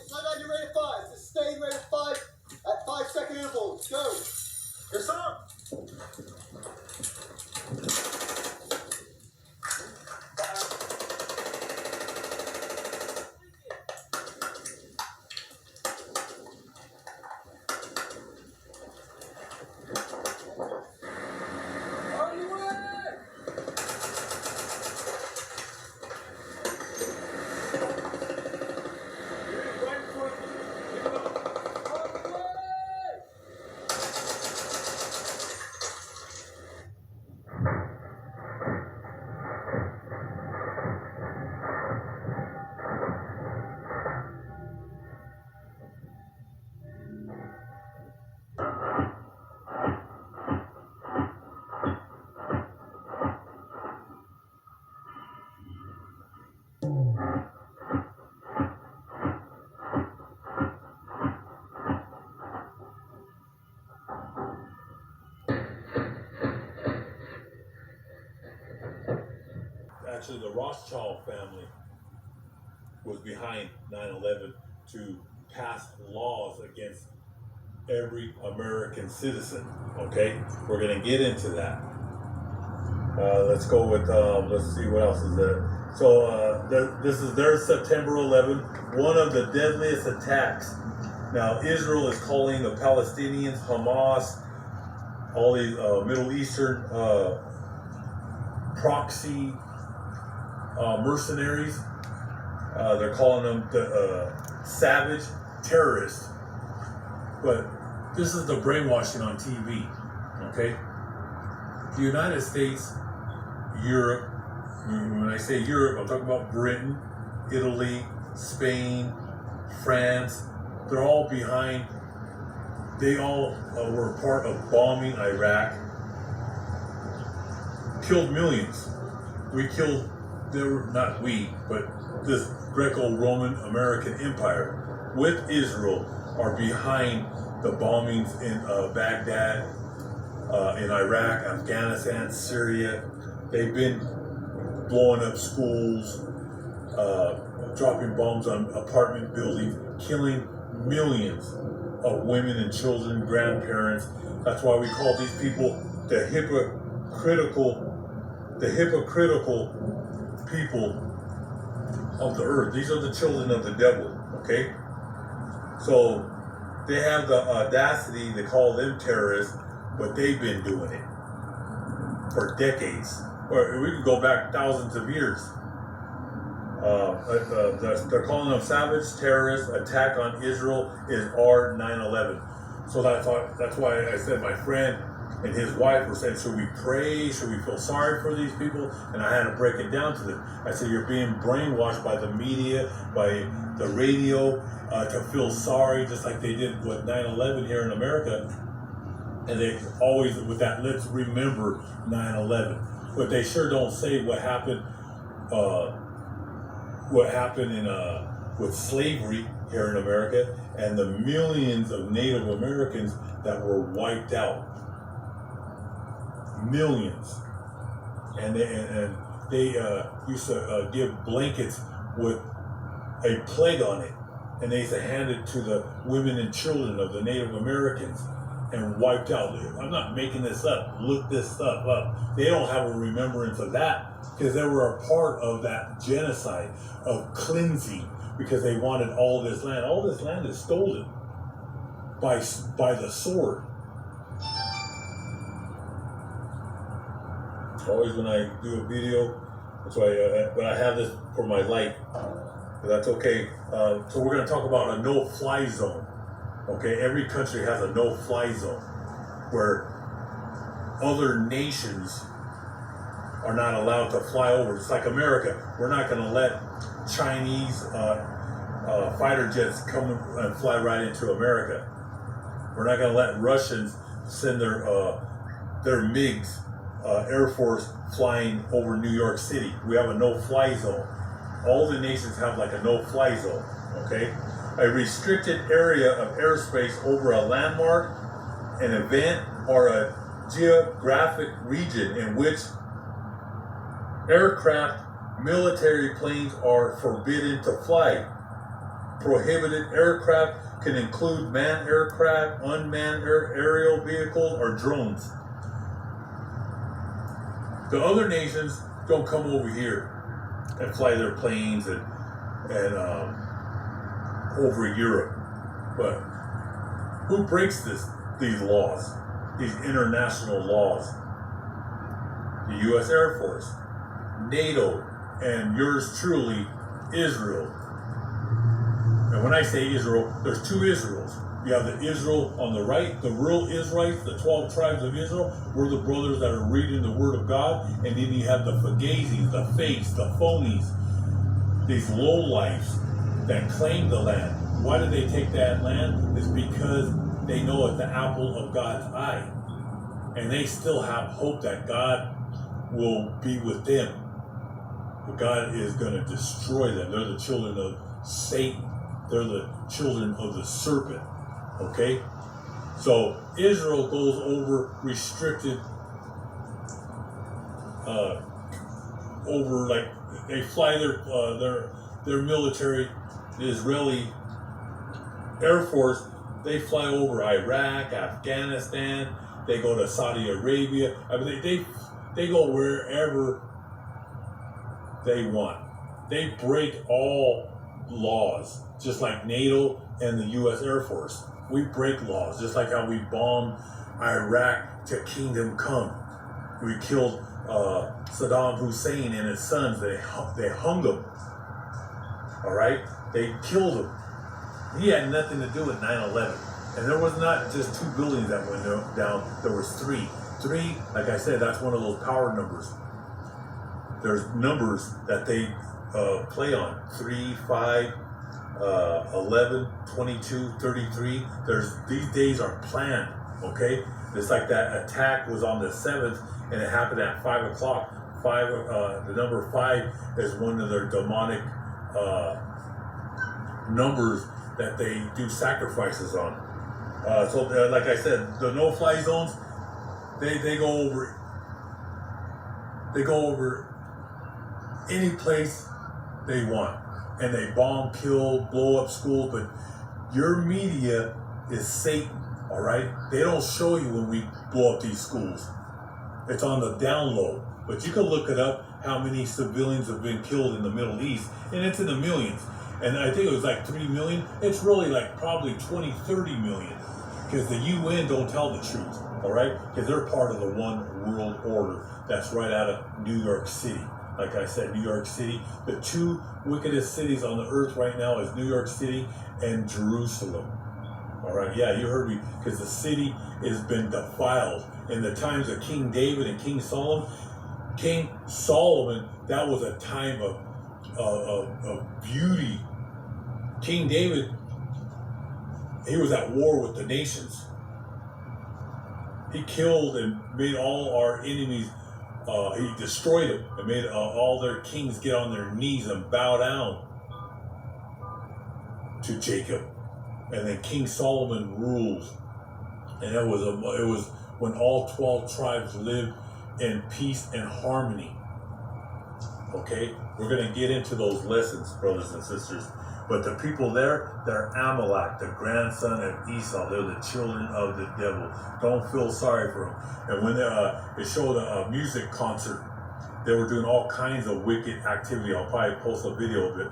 slow down your rate of fire. Sustain rate of fire at 5-second intervals. Go. Yes, sir. Actually, the Rothschild family was behind 9/11 to pass laws against every American citizen. Okay, we're gonna get into that. Let's go with let's see what else is there. So this is their September 11th, one of the deadliest attacks. Now Israel is calling the Palestinians, Hamas, all these Middle Eastern proxy mercenaries. They're calling them the savage terrorists. But this is the brainwashing on TV, okay? The United States, Europe, when I say Europe, I'm talking about Britain, Italy, Spain, France. They're all behind. They all were part of bombing Iraq. Killed millions. We killed, not we, but this Greco-Roman American Empire with Israel are behind the bombings in Baghdad, in Iraq, Afghanistan, Syria. They've been blowing up schools, dropping bombs on apartment buildings, killing millions of women and children, grandparents. That's why we call these people the hypocritical people of the earth. These are the children of the devil, okay? So they have the audacity to call them terrorists, but they've been doing it for decades. Or we can go back thousands of years. They're calling them savage terrorists. Attack on Israel is our 9/11. So that's why I said my friend and his wife were saying, should we pray? Should we feel sorry for these people? And I had to break it down to them. I said, you're being brainwashed by the media, by the radio, to feel sorry, just like they did with 9/11 here in America. And they always, with that, let's remember 9/11. But they sure don't say what happened with slavery here in America and the millions of Native Americans that were wiped out. Millions. And they used to give blankets with a plague on it. And they used to hand it to the women and children of the Native Americans and wiped out. I'm not making this up. Look this stuff up. They don't have a remembrance of that because they were a part of that genocide of cleansing because they wanted all this land. All this land is stolen by the sword. Always when I do a video, that's why, but I have this for my light, but that's okay. So we're going to talk about a no-fly zone. Okay, every country has a no-fly zone where other nations are not allowed to fly over. It's like America. We're not going to let Chinese fighter jets come and fly right into America. We're not going to let Russians send their MiGs, Air Force, flying over New York City. We have a no-fly zone. All the nations have like a no-fly zone. Okay. A restricted area of airspace over a landmark an event or a geographic region in which aircraft, military planes are forbidden to fly. Prohibited aircraft can include manned aircraft, unmanned aerial vehicles, or drones. The other nations don't come over here and fly their planes and over Europe. But who breaks these laws, these international laws? The U.S. Air Force, NATO, and yours truly, Israel. And when I say Israel, there's two Israels. You have the Israel on the right, the real Israelites, the 12 tribes of Israel. We're the brothers that are reading the Word of God. And then you have the Fagazis, the fakes, the phonies, these lowlifes that claim the land. Why did they take that land? It's because they know it's the apple of God's eye. And they still have hope that God will be with them. But God is going to destroy them. They're the children of Satan. They're the children of the serpent. Okay? So Israel goes over restricted, over like they fly their military, the Israeli Air Force, they fly over Iraq, Afghanistan, they go to Saudi Arabia. I mean, they go wherever they want. They break all laws, just like NATO and the U.S. Air Force. We break laws, just like how we bombed Iraq to kingdom come. We killed Saddam Hussein and his sons. They hung them. All right? They killed him. He had nothing to do with 9/11. And there was not just 2 buildings that went down. There was 3. 3, like I said, that's one of those power numbers. There's numbers that they play on. 3, 5, 11, 22, 33. These days are planned, okay? It's like that attack was on the 7th and it happened at 5 o'clock. The number 5 is one of their demonic numbers that they do sacrifices on. So like I said, the no-fly zones, they go over any place they want. And they bomb, kill, blow up schools, but your media is Satan, all right? They don't show you when we blow up these schools. It's on the down low. But you can look it up, how many civilians have been killed in the Middle East, and it's in the millions. And I think it was like 3 million. It's really like probably 20, 30 million. Because the UN don't tell the truth, all right? Because they're part of the one world order that's right out of New York City. Like I said, New York City, the 2 wickedest cities on the earth right now is New York City and Jerusalem. All right, yeah, you heard me, because the city has been defiled. In the times of King David and King Solomon, that was a time of beauty. King David, he was at war with the nations. He killed and made all our enemies. He destroyed them and made all their kings get on their knees and bow down to Jacob. And then King Solomon rules. And it was when all 12 tribes lived in peace and harmony. Okay? We're going to get into those lessons, brothers and sisters. But the people there, they're Amalek, the grandson of Esau. They're the children of the devil. Don't feel sorry for them. And when they showed a music concert, they were doing all kinds of wicked activity. I'll probably post a video of it.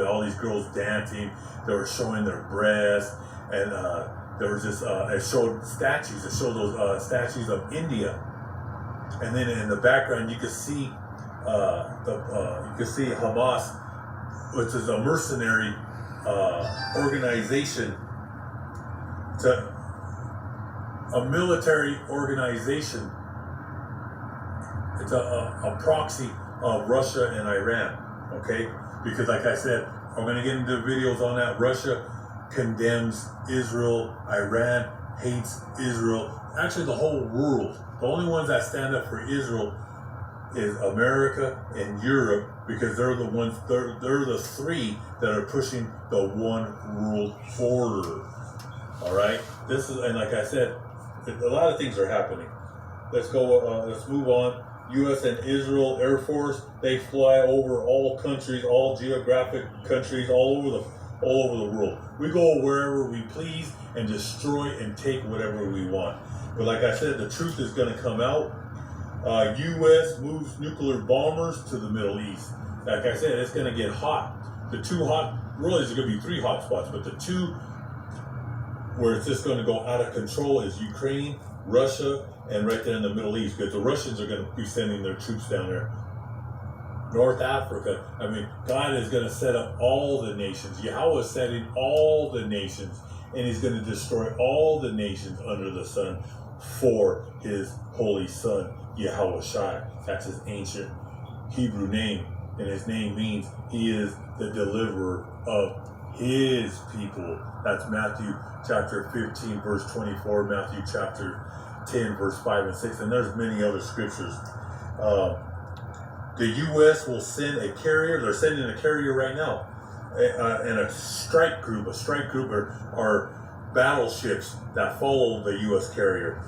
All these girls dancing. They were showing their breasts. And there was just, it showed statues. It showed those statues of India. And then in the background, you could see Hamas, which is a mercenary organization, a military organization. It's a proxy of Russia and Iran, okay? Because like I said, I'm going to get into videos on that. Russia condemns Israel. Iran hates Israel. Actually, the whole world. The only ones that stand up for Israel is America and Europe, because they're the ones, they're the 3 that are pushing the one world order. All right, this is, and like I said, a lot of things are happening. Let's go. Let's move on. U.S. and Israel Air Force, they fly over all countries, all geographic countries, all over the world. We go wherever we please and destroy and take whatever we want. But like I said, the truth is going to come out. U.S. moves nuclear bombers to the Middle East. Like I said, it's going to get hot. The two hot, really, there's going to be three hot spots, but the two where it's just going to go out of control is Ukraine, Russia, and right there in the Middle East, because the Russians are going to be sending their troops down there. North Africa, I mean, God is going to set up all the nations. Yahweh is setting all the nations, and he's going to destroy all the nations under the sun for his holy son, Yahweh Shai. That's his ancient Hebrew name, and his name means he is the deliverer of his people. That's Matthew chapter 15, verse 24, Matthew chapter 10, verse 5 and 6, and there's many other scriptures. The U.S. will send a carrier. They're sending a carrier right now, and a strike group. A strike group are battleships that follow the U.S. carrier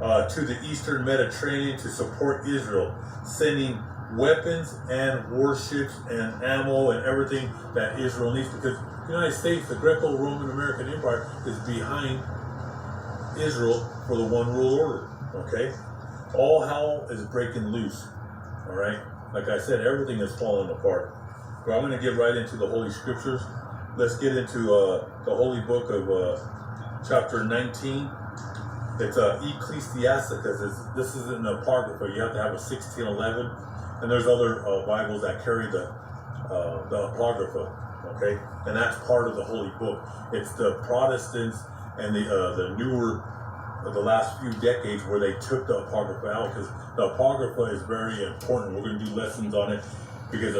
to the Eastern Mediterranean to support Israel, sending weapons and warships and ammo and everything that Israel needs, because the United States, the Greco-Roman American Empire, is behind Israel for the one world order. Okay, all hell is breaking loose. All right, like I said, everything is falling apart. But I'm going to get right into the Holy Scriptures. Let's get into the Holy Book of chapter 19. It's Ecclesiasticus. This is an apocrypha. You have to have a 1611, and there's other Bibles that carry the apocrypha. Okay, and that's part of the Holy Book. It's the Protestants and the newer, the last few decades where they took the Apocrypha out, because the Apocrypha is very important. We're going to do lessons on it because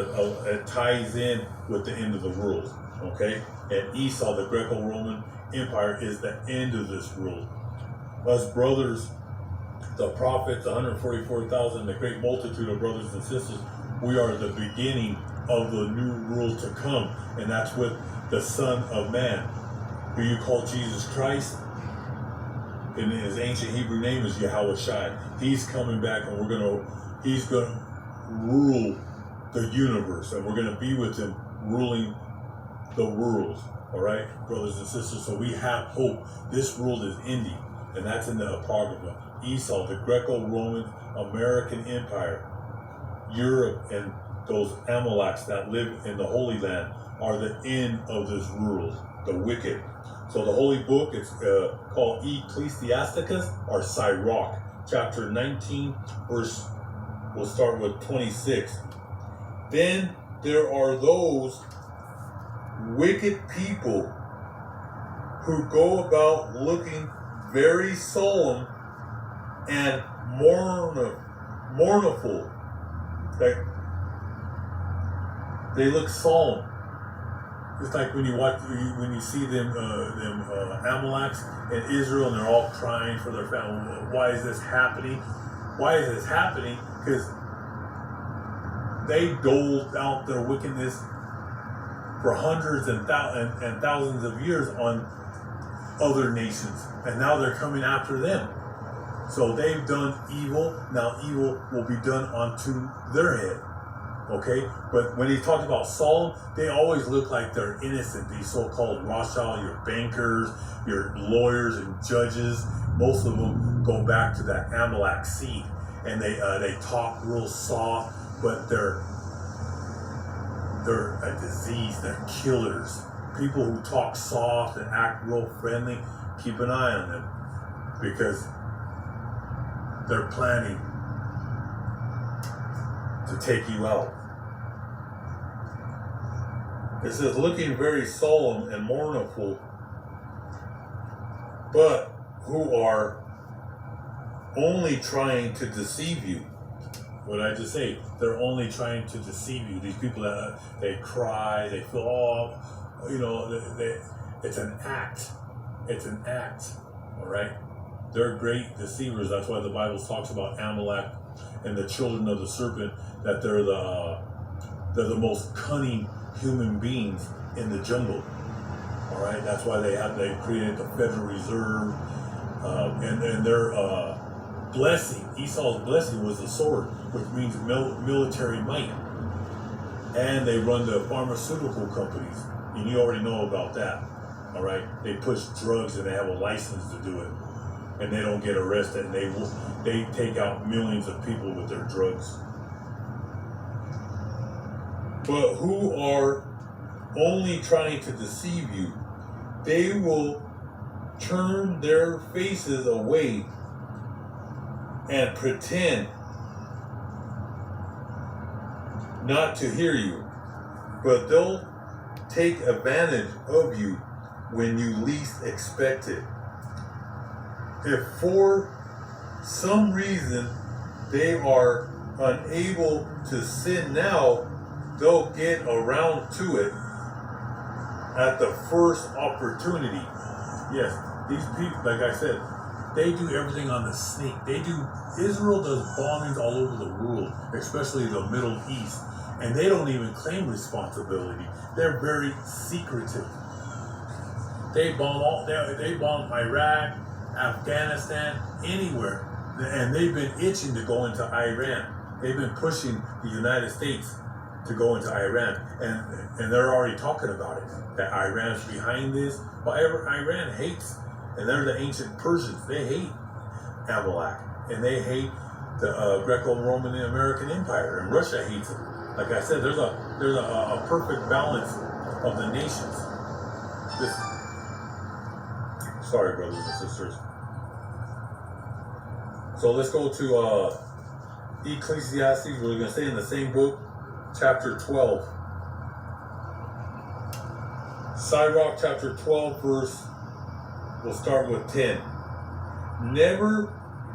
it ties in with the end of the world. Okay, and Esau, the Greco-Roman Empire, is the end of this world. Us brothers, the prophets, 144,000, the great multitude of brothers and sisters, we are the beginning of the new world to come, and that's with the Son of Man, who you call Jesus Christ, and his ancient Hebrew name is Yahweh Shai. He's coming back, and he's gonna rule the universe, and we're gonna be with him ruling the world. All right, brothers and sisters. So we have hope. This world is ending, and that's in the Apocrypha. Esau, the Greco-Roman American Empire, Europe, and those Amaleks that live in the Holy Land are the end of this world, the wicked. So the Holy Book is called Ecclesiasticus or Sirach, chapter 19, verse, we'll start with 26. Then there are those wicked people who go about looking very solemn and mournful. Like, they look solemn. It's like when you see them Amaleks in Israel, and they're all crying for their family. Why is this happening? Why is this happening? Because they doled out their wickedness for hundreds and thousands of years on other nations, and now they're coming after them. So they've done evil. Now evil will be done onto their head. Okay, but when he talked about Saul, they always look like they're innocent. These so-called Rothschild, your bankers, your lawyers and judges, most of them go back to that Amalek seed, and they talk real soft, but they're a disease. They're killers. People who talk soft and act real friendly, keep an eye on them, because they're planning to take you out. It says, looking very solemn and mournful, but who are only trying to deceive you. What did I just say? They're only trying to deceive you. These people that they cry, they feel, it's an act. It's an act, all right? They're great deceivers. That's why the Bible talks about Amalek and the children of the serpent, that they're the most cunning human beings in the jungle. All right, that's why they created the Federal Reserve, and their blessing, Esau's blessing was the sword, which means military might. And they run the pharmaceutical companies, and you already know about that. All right, they push drugs and they have a license to do it, and they don't get arrested, and they take out millions of people with their drugs. But who are only trying to deceive you, they will turn their faces away and pretend not to hear you, but they'll take advantage of you when you least expect it. If for some reason they are unable to sin now, they'll get around to it at the first opportunity. Yes, these people, like I said, they do everything on the snake. Israel does bombings all over the world, especially the Middle East, and they don't even claim responsibility. They're very secretive. They bomb Iraq, Afghanistan, anywhere, and they've been itching to go into Iran. They've been pushing the United States to go into Iran, and they're already talking about it, that Iran's behind this. Well, Iran hates, and they're the ancient Persians. They hate Amalek, and they hate the Greco-Roman American Empire, and Russia hates it. Like I said, there's a perfect balance of the nations. Sorry, brothers and sisters. So let's go to Ecclesiastes. We're going to stay in the same book, chapter 12. Sirach, chapter 12, verse, we'll start with 10. Never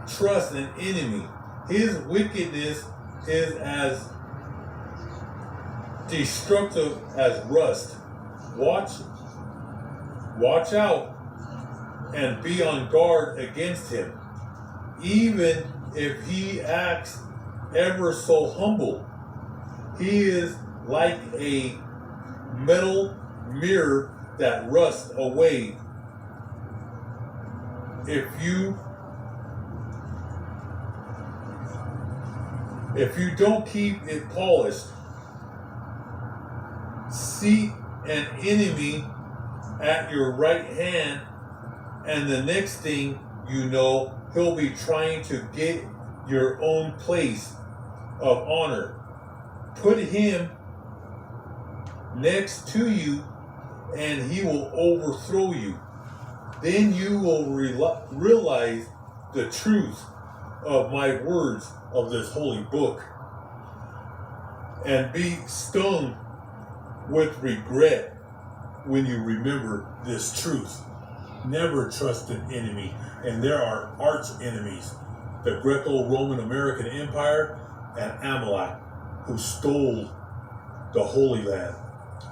trust an enemy. His wickedness is as destructive as rust. Watch out and be on guard against him, even if he acts ever so humble. He is like a metal mirror that rusts away. If you don't keep it polished, seat an enemy at your right hand, and the next thing you know, he'll be trying to get your own place of honor. Put him next to you, and he will overthrow you. Then you will realize the truth of my words of this holy book, and be stung with regret when you remember this truth. Never trust an enemy, and there are arch enemies, the Greco-Roman American Empire and Amalek, who stole the Holy Land.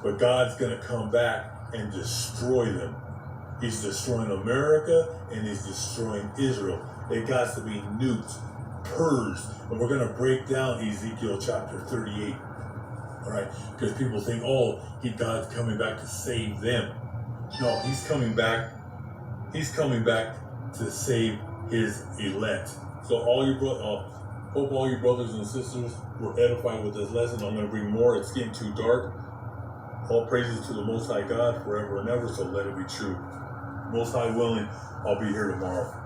But God's going to come back and destroy them. He's destroying America, and he's destroying Israel. It got to be nuked, purged, and we're going to break down Ezekiel chapter 38. All right, because people think, God's coming back to save them. No, he's coming back. He's coming back to save his elect. So hope all you brothers and sisters were edified with this lesson. I'm going to bring more. It's getting too dark. All praises to the Most High God forever and ever, so let it be true. Most High willing, I'll be here tomorrow.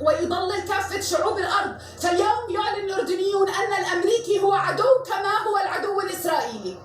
ويضلل كافة شعوب الأرض. فاليوم يعلن الأردنيون أن الأمريكي هو عدو كما هو العدو الإسرائيلي.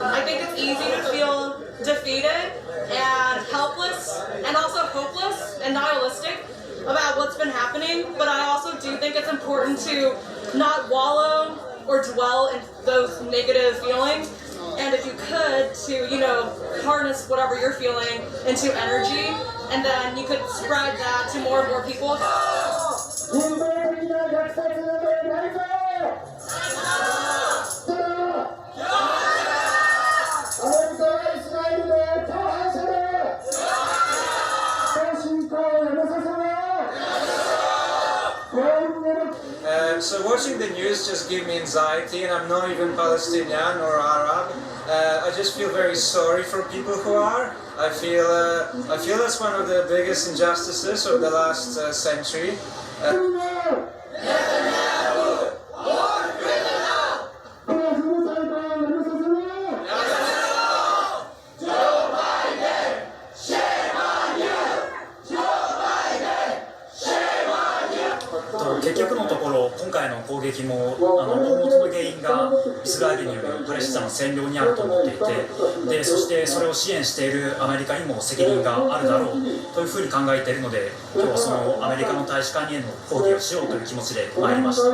I think it's easy to feel defeated and helpless and also hopeless and nihilistic about what's been happening, but I also do think it's important to not wallow or dwell in those negative feelings, and if you could, to, harness whatever you're feeling into energy, and then you could spread that to more and more people. So watching the news just gives me anxiety, and I'm not even Palestinian or Arab. I just feel very sorry for people who are. I feel that's one of the biggest injustices of the last century.結局のところ、今回の攻撃も大元の原因がイスラエルによるパレスチナの占領にあると思っていて、そしてそれを支援しているアメリカにも責任があるだろうというふうに考えているので、今日はそのアメリカの大使館への抗議をしようという気持ちで参りました。